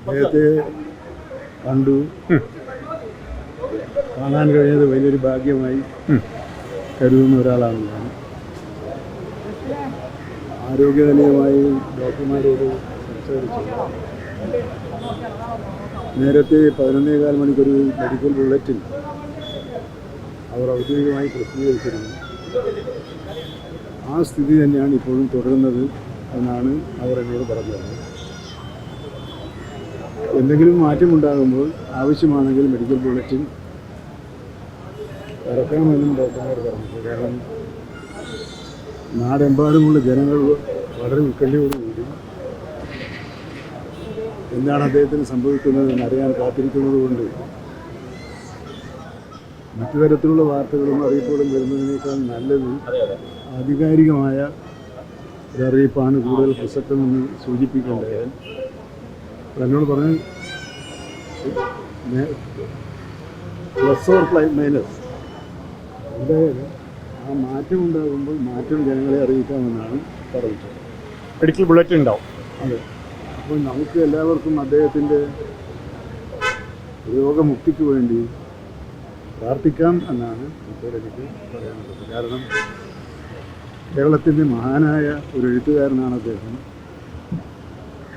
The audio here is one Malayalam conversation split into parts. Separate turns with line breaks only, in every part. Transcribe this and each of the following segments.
അദ്ദേഹത്തെ കണ്ടു. കാണാൻ കഴിഞ്ഞത് വലിയൊരു ഭാഗ്യമായി കരുതുന്ന ഒരാളാണ് ഞാൻ. ആരോഗ്യനിലയമായി ഡോക്ടർമാരോട് സംസാരിച്ചു. നേരത്തെ 11:15 മണിക്കൊരു മെഡിക്കൽ ബുള്ളറ്റിൻ അവർ ഔദ്യോഗികമായി പ്രസിദ്ധീകരിച്ചിരുന്നു. ആ സ്ഥിതി തന്നെയാണ് ഇപ്പോഴും തുടരുന്നത് എന്നാണ് അവർ എന്നോട് പറഞ്ഞത്. എന്തെങ്കിലും മാറ്റമുണ്ടാകുമ്പോൾ ആവശ്യമാണെങ്കിൽ മെഡിക്കൽ ബുള്ളറ്റിൻ ഇറക്കാമെന്നും ഡോക്ടർമാർ പറഞ്ഞു. കാരണം നാടെമ്പാടുമുള്ള ജനങ്ങൾ വളരെ ഉത്കണ്ഠയോടുകൂടി എന്താണ് അദ്ദേഹത്തിന് സംഭവിക്കുന്നതെന്ന് അറിയാൻ കാത്തിരിക്കുന്നത് കൊണ്ട് മറ്റു തരത്തിലുള്ള വാർത്തകളും അറിയിപ്പുകളും വരുന്നതിനേക്കാൾ നല്ലത് ആധികാരികമായ ഒരറിയിപ്പാണ് കൂടുതൽ പ്രസക്തമെന്ന് സൂചിപ്പിക്കേണ്ടത്. എന്നോട് പറഞ്ഞ് പ്ലസ് ഓർ മൈനസ് എന്തായാലും ആ മാറ്റം ഉണ്ടാകുമ്പോൾ മാറ്റം ജനങ്ങളെ അറിയിക്കാമെന്നാണ് പറഞ്ഞത്.
മെഡിക്കൽ ബുള്ളറ്റിൻ ഉണ്ടാവും.
അതെ. അപ്പോൾ നമുക്ക് എല്ലാവർക്കും അദ്ദേഹത്തിൻ്റെ രോഗമുക്തിക്ക് വേണ്ടി പ്രാർത്ഥിക്കാം എന്നാണ് ഇപ്പോൾ എനിക്ക് പറയാനുള്ളത്. കാരണം കേരളത്തിൻ്റെ മഹാനായ ഒരു എഴുത്തുകാരനാണ് അദ്ദേഹം.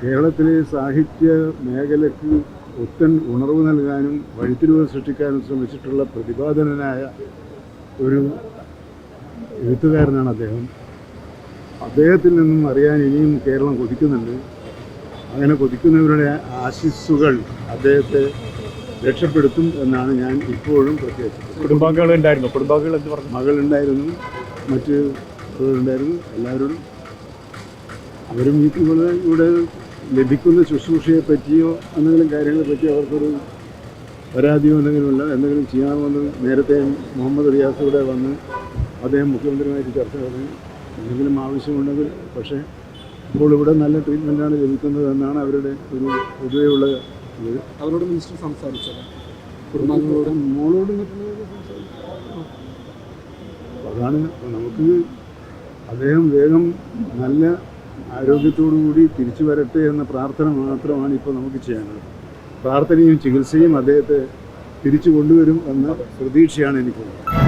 കേരളത്തിലെ സാഹിത്യ മേഖലയ്ക്ക് ഒത്തൻ ഉണർവ് നൽകാനും വഴിത്തിരിവ് സൃഷ്ടിക്കാനും ശ്രമിച്ചിട്ടുള്ള പ്രതിപാദനനായ ഒരു എഴുത്തുകാരനാണ് അദ്ദേഹം. അദ്ദേഹത്തിൽ നിന്നും അറിയാൻ ഇനിയും കേരളം കൊതിക്കുന്നുണ്ട്. അങ്ങനെ കൊതിക്കുന്നവരുടെ ആശിസ്സുകൾ അദ്ദേഹത്തെ രക്ഷപ്പെടുത്തും എന്നാണ് ഞാൻ ഇപ്പോഴും പ്രത്യേകിച്ചത്.
കുടുംബാംഗങ്ങളുണ്ടായിരുന്നു. കുടുംബാംഗങ്ങൾ എന്ത് പറഞ്ഞു?
മകളുണ്ടായിരുന്നു, മറ്റ് ഉണ്ടായിരുന്നു. എല്ലാവരോടും അവരും ഇവിടെ ലഭിക്കുന്ന ശുശ്രൂഷയെ പറ്റിയോ എന്തെങ്കിലും കാര്യങ്ങളെ പറ്റിയോ അവർക്കൊരു പരാതിയോ എന്തെങ്കിലും ചെയ്യാമെന്ന് നേരത്തെ മുഹമ്മദ് റിയാസ് ഇവിടെ വന്ന് അദ്ദേഹം മുഖ്യമന്ത്രിയുമായിട്ട് ചർച്ച നടത്തി. എന്തെങ്കിലും ആവശ്യമുണ്ടെങ്കിൽ പക്ഷേ ഇപ്പോൾ ഇവിടെ നല്ല ട്രീറ്റ്മെൻറ്റാണ് ലഭിക്കുന്നത് എന്നാണ് അവരുടെ ഒരു പൊതുവെയുള്ള ഇത്.
അവരോട് മിനിസ്റ്റർ സംസാരിച്ചത് കുടുംബാംഗങ്ങളോട്
മോളോട് മറ്റുള്ളവരോട് സംസാരിച്ചു. അതാണ് നമുക്ക് അദ്ദേഹം വേഗം നല്ല ആരോഗ്യത്തോടുകൂടി തിരിച്ചു വരട്ടെ എന്ന പ്രാർത്ഥന മാത്രമാണ് ഇപ്പോൾ നമുക്ക് ചെയ്യാനുള്ളത്. പ്രാർത്ഥനയും ചികിത്സയും അദ്ദേഹത്തെ തിരിച്ചു കൊണ്ടുവരും എന്ന പ്രതീക്ഷയാണ് എനിക്കുള്ളത്.